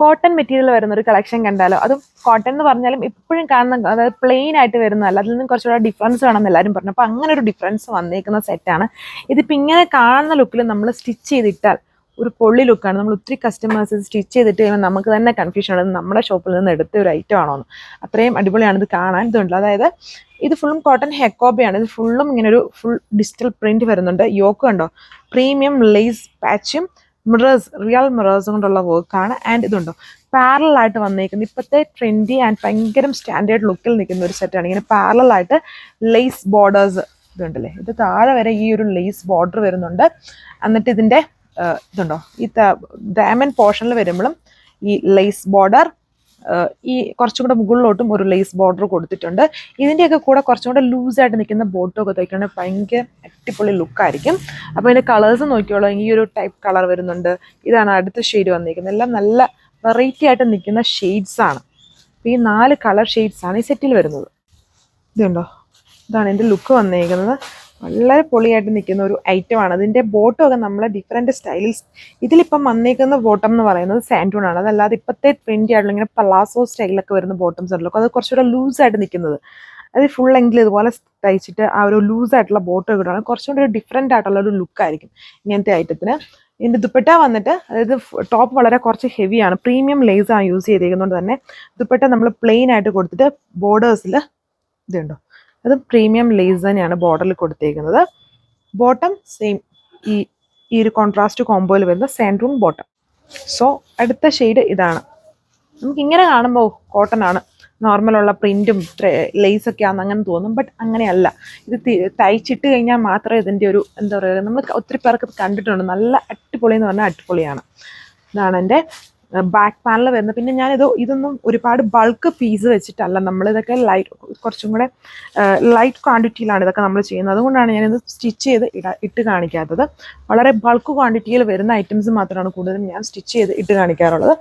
Cotton material വരുന്ന ഒരു collection കണ്ടാലോ? അതും കോട്ടൺ എന്ന് പറഞ്ഞാലും എപ്പോഴും കാണുന്ന, അതായത് പ്ലെയിൻ ആയിട്ട് വരുന്നതല്ല, അതിൽ നിന്ന് കുറച്ചുകൂടെ ഡിഫറൻസ് വേണമെന്ന് എല്ലാവരും പറഞ്ഞു. അപ്പോൾ അങ്ങനെ ഒരു ഡിഫറൻസ് വന്നേക്കുന്ന സെറ്റാണ് ഇതിപ്പോൾ. ഇങ്ങനെ കാണുന്ന ലുക്കിൽ നമ്മൾ സ്റ്റിച്ച് ചെയ്തിട്ടാൽ ഒരു പൊള്ളി ലുക്കാണ്. നമ്മൾ ഒത്തിരി കസ്റ്റമേഴ്സ് സ്റ്റിച്ച് ചെയ്തിട്ട് കഴിയുമ്പോൾ നമുക്ക് തന്നെ കൺഫ്യൂഷൻ ആണ് നമ്മുടെ ഷോപ്പിൽ നിന്ന് എടുത്ത ഒരു ഐറ്റം ആണോ എന്ന്. അത്രയും അടിപൊളിയാണ് ഇത് കാണാൻ. ഇതുണ്ട്, അതായത് ഇത് ഫുള്ളും കോട്ടൺ ഹെക്കോബയാണ്. ഇത് ഫുള്ളും ഇങ്ങനെ ഒരു ഫുൾ ഡിജിറ്റൽ പ്രിന്റ് വരുന്നുണ്ട്. യോക്ക് കണ്ടോ, പ്രീമിയം ലേസ് പാച്ചും മിറേഴ്സ്, റിയൽ മിറേഴ്സ് കൊണ്ടുള്ള വർക്കാണ്. ആൻഡ് ഇതുണ്ടോ പാരലൽ ആയിട്ട് വന്നേക്കുന്നത്. ഇപ്പോഴത്തെ ട്രെൻഡി ആൻഡ് ഭയങ്കര സ്റ്റാൻഡേർഡ് ലുക്കിൽ നിൽക്കുന്ന ഒരു സെറ്റാണ്. ഇങ്ങനെ പാരലൽ ആയിട്ട് ലേസ് ബോർഡേഴ്സ് ഇതുണ്ടല്ലേ, ഇത് താഴെ വരെ ഈ ഒരു ലേസ് ബോർഡർ വരുന്നുണ്ട്. എന്നിട്ട് ഇതിൻ്റെ ഇതുണ്ടോ, ഈ ഡയമണ്ട് പോർഷനിൽ വരുമ്പോഴും ഈ ലേസ് ബോർഡർ, ഈ കുറച്ചും കൂടെ മുകളിലോട്ടും ഒരു ലേസ് ബോർഡർ കൊടുത്തിട്ടുണ്ട്. ഇതിൻ്റെയൊക്കെ കൂടെ കുറച്ചും കൂടെ ലൂസായിട്ട് നിൽക്കുന്ന ബോട്ടമൊക്കെ തയ്ക്കുകയാണെങ്കിൽ ഭയങ്കര അടിപൊളി ലുക്കായിരിക്കും. അപ്പോൾ ഇതിൻ്റെ കളേഴ്സ് നോക്കിയോളൂ. ഈ ഒരു ടൈപ്പ് കളർ വരുന്നുണ്ട്. ഇതാണ് അടുത്ത ഷെയ്ഡ് വന്നിരിക്കുന്നത്. എല്ലാം നല്ല വെറൈറ്റി ആയിട്ട് നിൽക്കുന്ന ഷെയ്ഡ്സാണ്. അപ്പോൾ ഈ 4 കളർ ഷെയ്ഡ്സാണ് ഈ സെറ്റിൽ വരുന്നത്. ഇതുണ്ടോ, ഇതാണ് എൻ്റെ ലുക്ക് വന്നിരിക്കുന്നത്. വളരെ പൊളിയായിട്ട് നിൽക്കുന്ന ഒരു ഐറ്റമാണ്. അതിൻ്റെ ബോട്ടമൊക്കെ നമ്മൾ ഡിഫറെൻറ്റ് സ്റ്റൈലിൽ, ഇതിലിപ്പം വന്നേക്കുന്ന ബോട്ടം എന്ന് പറയുന്നത് സാൻഡൂൺ ആണ്. അതല്ലാതെ ഇപ്പോഴത്തെ ട്രെൻഡി ആയിട്ടുള്ള ഇങ്ങനെ പലാസോ സ്റ്റൈലൊക്കെ വരുന്ന ബോട്ടംസ് ഉണ്ടല്ലോ, അത് കുറച്ചുകൂടെ ലൂസായിട്ട് നിൽക്കുന്നത്. അത് ഫുൾ ലെങ്കിൽ ഇതുപോലെ തയ്ച്ചിട്ട് ആ ഒരു ലൂസായിട്ടുള്ള ബോട്ടം ഇടുകയാണ് കുറച്ചുകൂടെ ഒരു ഡിഫറെൻ്റ് ആയിട്ടുള്ള ഒരു ലുക്കായിരിക്കും ഇങ്ങനത്തെ ഐറ്റത്തിന്. ഇതിൻ്റെ ദുപ്പട്ട വന്നിട്ട്, അതായത് ടോപ്പ് വളരെ കുറച്ച് ഹെവിയാണ്, പ്രീമിയം ലേസാണ് യൂസ് ചെയ്തിരിക്കുന്നതുകൊണ്ട് തന്നെ ദുപ്പട്ട നമ്മൾ പ്ലെയിൻ ആയിട്ട് കൊടുത്തിട്ട് ബോർഡേഴ്സിൽ ഇതുണ്ടോ, അത് പ്രീമിയം ലേസ് തന്നെയാണ് ബോർഡറിൽ കൊടുത്തേക്കുന്നത്. ബോട്ടം സെയിം ഈ ഒരു കോൺട്രാസ്റ്റ് കോംബോയിൽ വരുന്ന സാൻഡൂൺ ബോട്ടം. സോ അടുത്ത ഷെയ്ഡ് ഇതാണ്. നമുക്കിങ്ങനെ കാണുമ്പോൾ കോട്ടൺ ആണ്, നോർമലുള്ള പ്രിൻറ്റും ലേസൊക്കെ ആണെന്ന് അങ്ങനെ തോന്നും. ബട്ട് അങ്ങനെയല്ല. ഇത് തയ്ച്ചിട്ട് കഴിഞ്ഞാൽ മാത്രമേ ഇതിൻ്റെ ഒരു എന്താ പറയുക, നമ്മൾ ഒത്തിരി പേർക്ക് കണ്ടിട്ടുണ്ട്. നല്ല അടിപൊളി എന്ന് പറഞ്ഞാൽ അടിപൊളിയാണ്. ഇതാണ് എൻ്റെ ബാക്ക് പാനൽ വരുന്നത്. പിന്നെ ഇതൊന്നും ഒരുപാട് ബൾക്ക് പീസ് വെച്ചിട്ടല്ല, നമ്മളിതൊക്കെ കുറച്ചും കൂടെ ലൈറ്റ് ക്വാണ്ടിറ്റിയിലാണ് ഇതൊക്കെ നമ്മൾ ചെയ്യുന്നത്. അതുകൊണ്ടാണ് ഞാനിത് സ്റ്റിച്ച് ചെയ്ത് ഇട്ട് കാണിക്കാത്തത്. വളരെ ബൾക്ക് ക്വാണ്ടിറ്റിയിൽ വരുന്ന ഐറ്റംസ് മാത്രമാണ് കൂടുതലും ഞാൻ സ്റ്റിച്ച് ചെയ്ത് ഇട്ട് കാണിക്കാറുള്ളത്.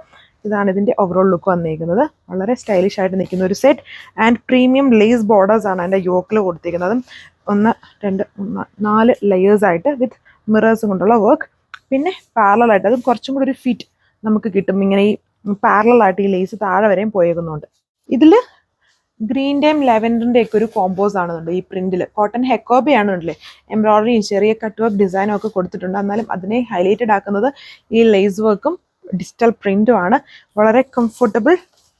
ഇതാണ് ഇതിൻ്റെ ഓവറോൾ ലുക്ക് വന്നിരിക്കുന്നത്. വളരെ സ്റ്റൈലിഷ് ആയിട്ട് നിൽക്കുന്ന ഒരു set. And premium lace borders ആണ് എൻ്റെ യോക്കിൽ കൊടുത്തിരിക്കുന്നത്. 1 2 3 4 ലെയേഴ്സായിട്ട് വിത്ത് മിറേഴ്സ് കൊണ്ടുള്ള വർക്ക്. പിന്നെ പാരലലായിട്ട് അത് കുറച്ചും കൂടി ഒരു ഫിറ്റ് നമുക്ക് കിട്ടും. ഇങ്ങനെ ഈ പാരലലായിട്ട് ഈ ലേസ് താഴെ വരെയും പോയേക്കുന്നുണ്ട്. ഇതിൽ ഗ്രീൻ്റെയും ലെവൻഡറിൻ്റെ ഒക്കെ ഒരു കോമ്പോസ് ആണെന്നുണ്ട് ഈ പ്രിന്റിൽ. കോട്ടൺ ഹെക്കോബയാണെന്നുണ്ടല്ലേ, എംബ്രോയിഡറിയും ചെറിയ കട്ട് വർക്ക് ഡിസൈനും ഒക്കെ കൊടുത്തിട്ടുണ്ട്. എന്നാലും അതിനെ ഹൈലൈറ്റഡ് ആക്കുന്നത് ഈ ലേസ് വർക്കും ഡിജിറ്റൽ പ്രിന്റും ആണ്. വളരെ കംഫർട്ടബിൾ,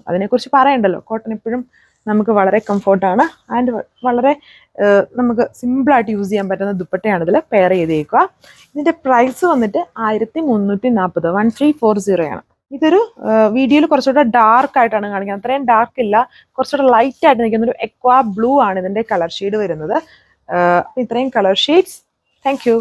അതിനെക്കുറിച്ച് പറയണ്ടല്ലോ. കോട്ടൺ എപ്പോഴും നമുക്ക് വളരെ കംഫർട്ടാണ്. ആൻഡ് വളരെ നമുക്ക് സിമ്പിളായിട്ട് യൂസ് ചെയ്യാൻ പറ്റുന്ന ദുപ്പട്ടയാണ് ഇതിൽ പെയർ ചെയ്തേക്കുക. ഇതിൻ്റെ പ്രൈസ് വന്നിട്ട് 1340, 1340 ആണ്. ഇതൊരു വീഡിയോയിൽ കുറച്ചുകൂടെ ഡാർക്ക് ആയിട്ടാണ് കാണിക്കുന്നത്. അത്രയും ഡാർക്ക് ഇല്ല, കുറച്ചുകൂടെ ലൈറ്റ് ആയിട്ട് നിൽക്കുന്ന ഒരു എക്വാ ബ്ലൂ ആണ് ഇതിൻ്റെ കളർ ഷെയ്ഡ് വരുന്നത്. ഇത്രയും കളർ ഷെയ്ഡ്സ്. Thank you.